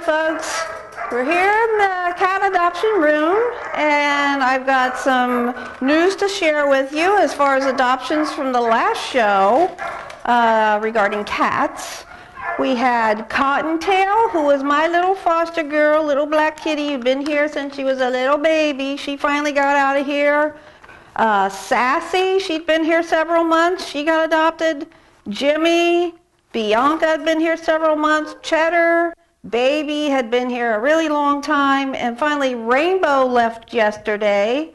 folks. We're here in the cat adoption room, and I've got some news to share with you as far as adoptions from the last show regarding cats. We had Cottontail, who was my little foster girl, little black kitty who'd been here since she was a little baby. She finally got out of here. Sassy, she'd been here several months. She got adopted. Jimmy, Bianca had been here several months. Cheddar, Baby had been here a really long time. And finally, Rainbow left yesterday.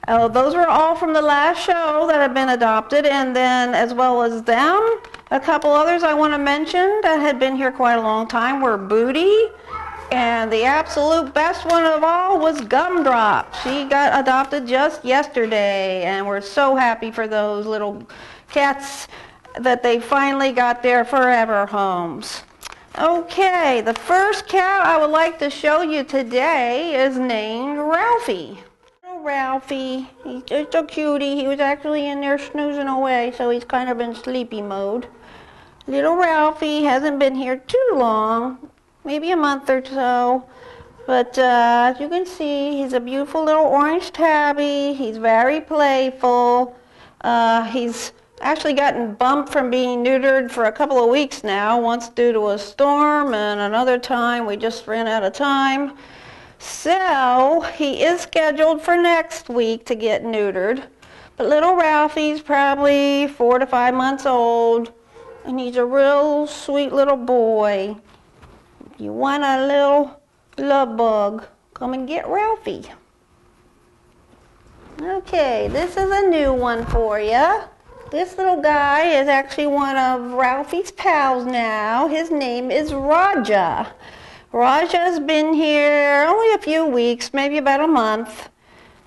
Those were all from the last show that have been adopted. And then, as well as them, a couple others I want to mention that had been here quite a long time were Booty. And the absolute best one of all was Gumdrop. She got adopted just yesterday. And we're so happy for those little cats that they finally got their forever homes. Okay, the first cat I would like to show you today is named Ralphie. Little Ralphie, he's just a cutie. He was actually in there snoozing away, so he's kind of in sleepy mode. Little Ralphie hasn't been here too long, maybe a month or so. But as you can see, he's a beautiful little orange tabby. He's very playful. He's actually gotten bumped from being neutered for a couple of weeks now, once due to a storm and another time we just ran out of time. So he is scheduled for next week to get neutered. But little Ralphie's probably 4 to 5 months old, and he's a real sweet little boy. If you want a little love bug, come and get Ralphie. Okay, this is a new one for you. This little guy is actually one of Ralphie's pals now. His name is Raja. Raja's been here only a few weeks, maybe about a month.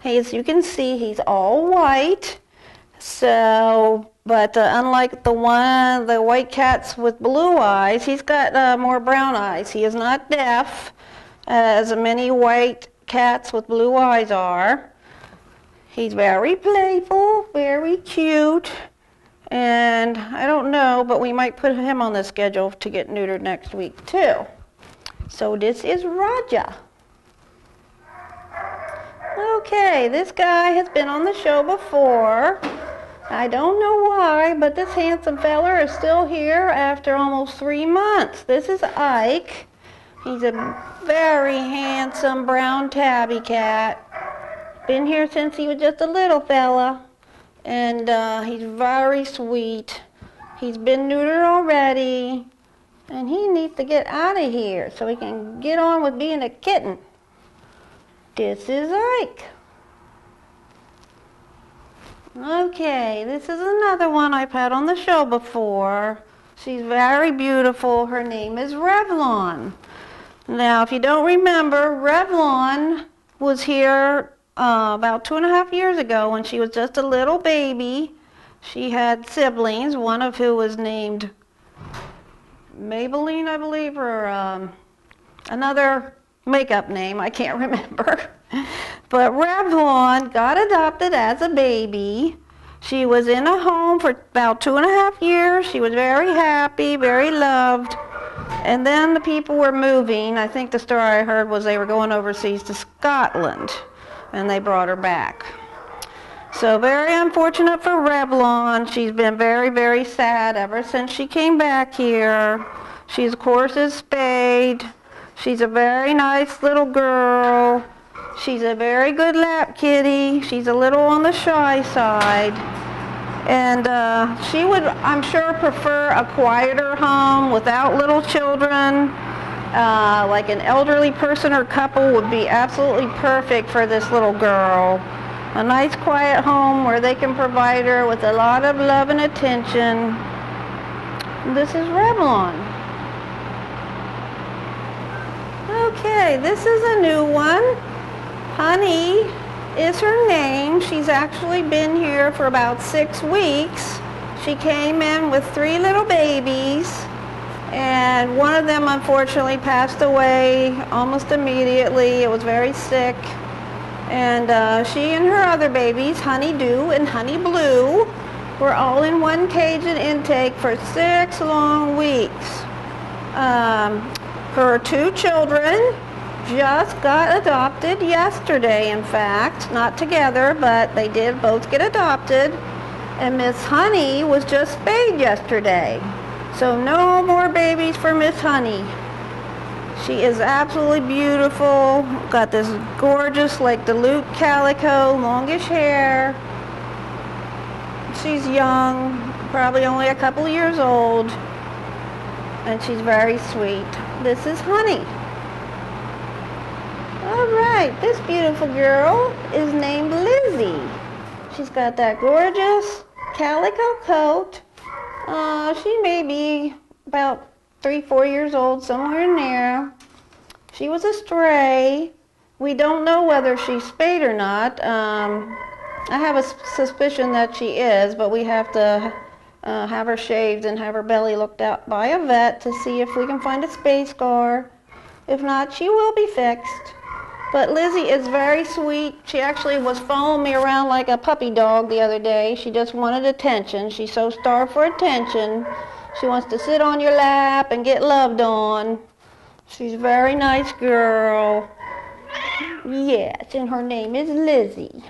As you can see, he's all white. So, but unlike the white cats with blue eyes, he's got more brown eyes. He is not deaf, as many white cats with blue eyes are. He's very playful, very cute. And I don't know, but we might put him on the schedule to get neutered next week too. So this is Raja. Okay, this guy has been on the show before. I don't know why, but this handsome fella is still here after almost 3 months. This is Ike. He's a very handsome brown tabby cat. Been here since he was just a little fella. And he's very sweet. He's been neutered already, and he needs to get out of here so he can get on with being a kitten. This is Ike. Okay, this is another one I've had on the show before. She's very beautiful. Her name is Revlon. Now, if you don't remember, Revlon was here about 2.5 years ago when she was just a little baby. She had siblings, one of who was named Maybelline, I believe, or another makeup name, I can't remember. But Revlon got adopted as a baby. She was in a home for about 2.5 years. She was very happy, very loved. And then the people were moving. I think the story I heard was they were going overseas to Scotland, and they brought her back. So very unfortunate for Revlon. She's been very, very sad ever since she came back here. She's, of course, is spayed. She's a very nice little girl. She's a very good lap kitty. She's a little on the shy side. And she would, I'm sure, prefer a quieter home without little children. Like an elderly person or couple would be absolutely perfect for this little girl. A nice quiet home where they can provide her with a lot of love and attention. This is Revlon. Okay, this is a new one. Honey is her name. She's actually been here for about 6 weeks. She came in with 3 little babies. And one of them, unfortunately, passed away almost immediately. It was very sick. And she and her other babies, Honeydew and Honey Blue, were all in one cage and intake for 6 long weeks. Her two children just got adopted yesterday, in fact. Not together, but they did both get adopted. And Miss Honey was just spayed yesterday. So no more babies for Miss Honey. She is absolutely beautiful. Got this gorgeous, like Duluth calico, longish hair. She's young, probably only a couple of years old. And she's very sweet. This is Honey. All right, this beautiful girl is named Lizzy. She's got that gorgeous calico coat. She may be about 3-4 years old, somewhere in there. She was a stray. We don't know whether she's spayed or not. I have a suspicion that she is, but we have to have her shaved and have her belly looked at by a vet to see if we can find a spay scar. If not, she will be fixed. But Lizzy is very sweet. She actually was following me around like a puppy dog the other day. She just wanted attention. She's so starved for attention. She wants to sit on your lap and get loved on. She's a very nice girl. Yes, and her name is Lizzy.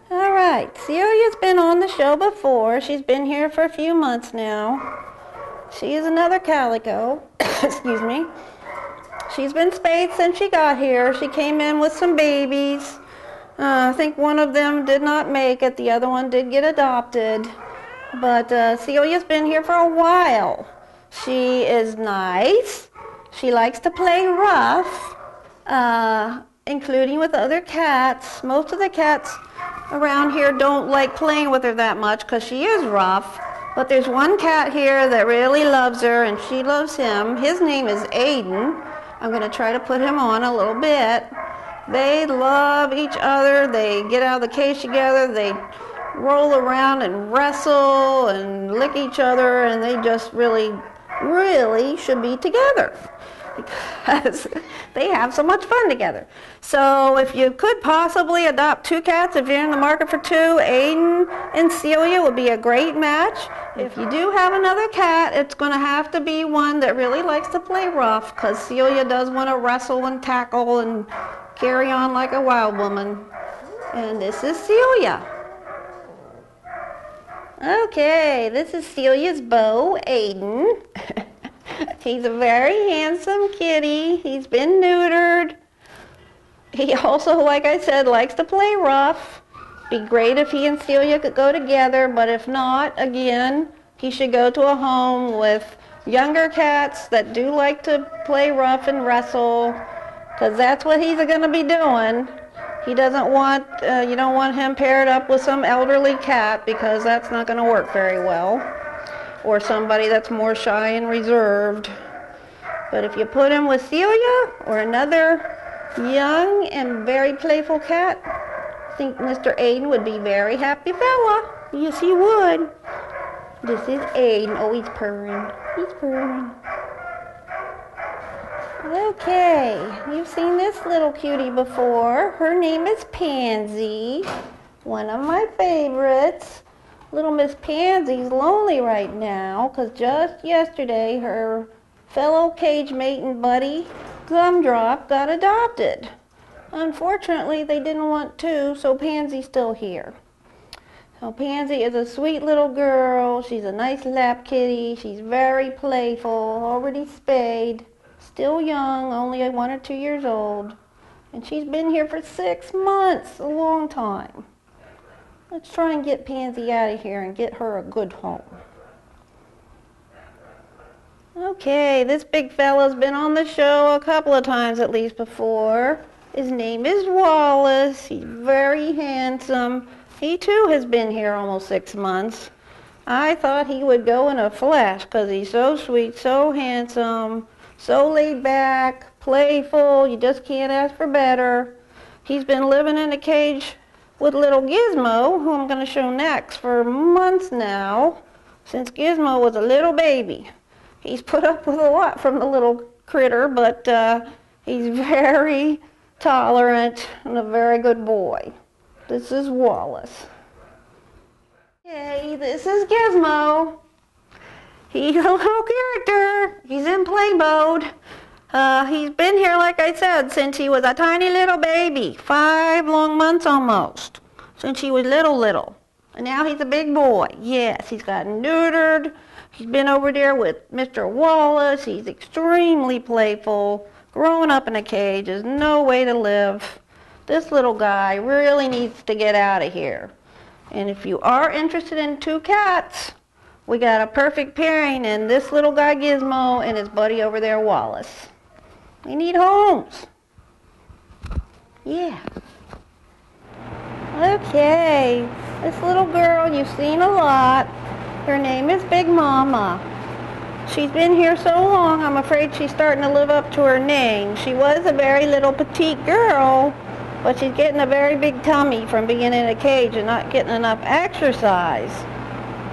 All right, Celia's been on the show before. She's been here for a few months now. She is another calico. Excuse me. She's been spayed since she got here. She came in with some babies. I think one of them did not make it. The other one did get adopted. But Celia's been here for a while. She is nice. She likes to play rough, including with other cats. Most of the cats around here don't like playing with her that much because she is rough. But there's one cat here that really loves her, and she loves him. His name is Aidan. I'm going to try to put him on a little bit. They love each other. They get out of the cage together. They roll around and wrestle and lick each other, and they just really should be together because they have so much fun together. So if you could possibly adopt two cats, if you're in the market for two, Aidan and Celia would be a great match. If you do have another cat, it's going to have to be one that really likes to play rough, because Celia does want to wrestle and tackle and carry on like a wild woman. And this is Celia. Okay, this is Celia's beau, Aidan. He's a very handsome kitty. He's been neutered. He also, like I said, likes to play rough. Be great if he and Celia could go together, but if not, again, he should go to a home with younger cats that do like to play rough and wrestle, because that's what he's going to be doing. He doesn't want, you don't want him paired up with some elderly cat, because that's not going to work very well, or somebody that's more shy and reserved. But if you put him with Celia or another young and very playful cat, I think Mr. Aidan would be a very happy fella. Yes, he would. This is Aidan. Oh, he's purring. He's purring. Okay, you've seen this little cutie before. Her name is Pansy, one of my favorites. Little Miss Pansy's lonely right now because just yesterday her fellow cage mate and buddy, Gumdrop, got adopted. Unfortunately, they didn't want to, so Pansy's still here. So Pansy is a sweet little girl. She's a nice lap kitty. She's very playful, already spayed, still young, only 1 or 2 years old. And she's been here for 6 months, a long time. Let's try and get Pansy out of here and get her a good home. Okay, this big fella's been on the show a couple of times at least before. His name is Wallace. He's very handsome. He too has been here almost 6 months. I thought he would go in a flash because he's so sweet, so handsome, so laid back, playful. You just can't ask for better. He's been living in a cage with little Gizmo, who I'm going to show next, for months now, since Gizmo was a little baby. He's put up with a lot from the little critter, but he's very tolerant and a very good boy. This is Wallace. Okay, this is Gizmo. He's a little character. He's in play mode. He's been here, like I said, since he was a tiny little baby. 5 long months almost. Since he was little. And now he's a big boy. Yes, he's gotten neutered. He's been over there with Mr. Wallace. He's extremely playful. Growing up in a cage is no way to live. This little guy really needs to get out of here. And if you are interested in 2 cats, we got a perfect pairing in this little guy Gizmo and his buddy over there Wallace. They need homes. Yeah. Okay. This little girl you've seen a lot. Her name is Big Momma. She's been here so long, I'm afraid she's starting to live up to her name. She was a very little petite girl, but she's getting a very big tummy from being in a cage and not getting enough exercise.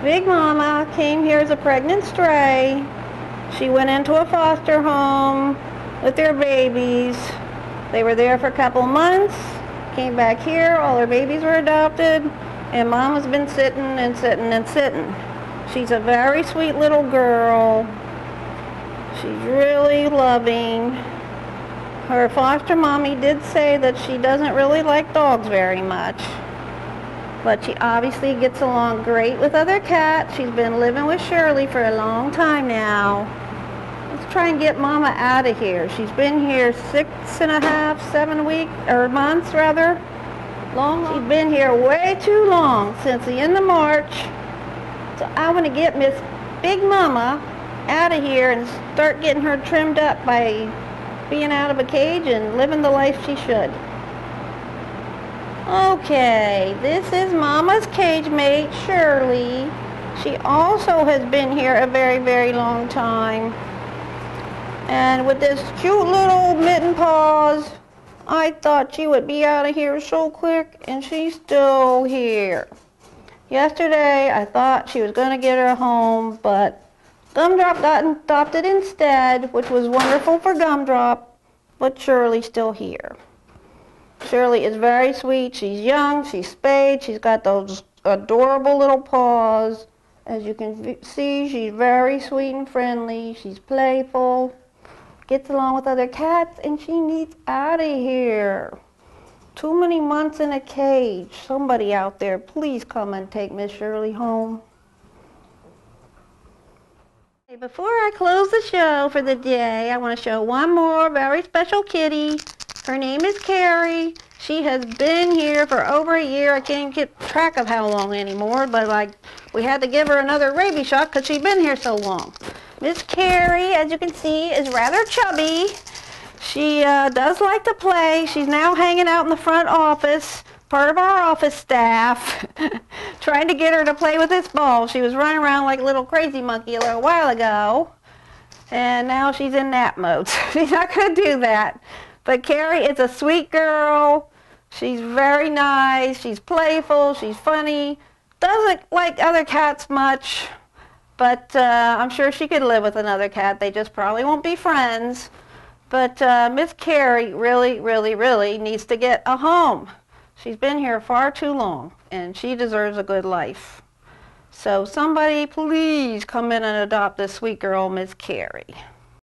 Big Momma came here as a pregnant stray. She went into a foster home with their babies. They were there for a couple months, came back here, all her babies were adopted, and Mama's been sitting and sitting and sitting. She's a very sweet little girl. She's really loving. Her foster mommy did say that she doesn't really like dogs very much, but she obviously gets along great with other cats. She's been living with Shirley for a long time now. Let's try and get Mama out of here. She's been here 6.5, 7 weeks, or months rather. Long. She's been here way too long, since the end of March. So I want to get Miss Big Momma out of here and start getting her trimmed up by being out of a cage and living the life she should. Okay, this is Mama's cage mate, Shirley. She also has been here a very, very long time. And with this cute little mitten paws, I thought she would be out of here so quick, and she's still here. Yesterday, I thought she was going to get her home, but Gumdrop got adopted instead, which was wonderful for Gumdrop, but Shirley's still here. Shirley is very sweet. She's young, she's spayed, she's got those adorable little paws. As you can see, she's very sweet and friendly. She's playful, gets along with other cats, and she needs out of here. Too many months in a cage. Somebody out there, please come and take Miss Shirley home. Before I close the show for the day, I want to show one more very special kitty. Her name is Carrie. She has been here for over a year. I can't get track of how long anymore, but we had to give her another rabies shot because she's been here so long. Miss Carrie, as you can see, is rather chubby. She does like to play. She's now hanging out in the front office, part of our office staff, trying to get her to play with this ball. She was running around like a little crazy monkey a little while ago, and now she's in nap mode. She's not going to do that. But Carrie is a sweet girl. She's very nice. She's playful. She's funny. Doesn't like other cats much, but I'm sure she could live with another cat. They just probably won't be friends. But Miss Carrie really, really, really needs to get a home. She's been here far too long, and she deserves a good life. So somebody please come in and adopt this sweet girl, Miss Carrie.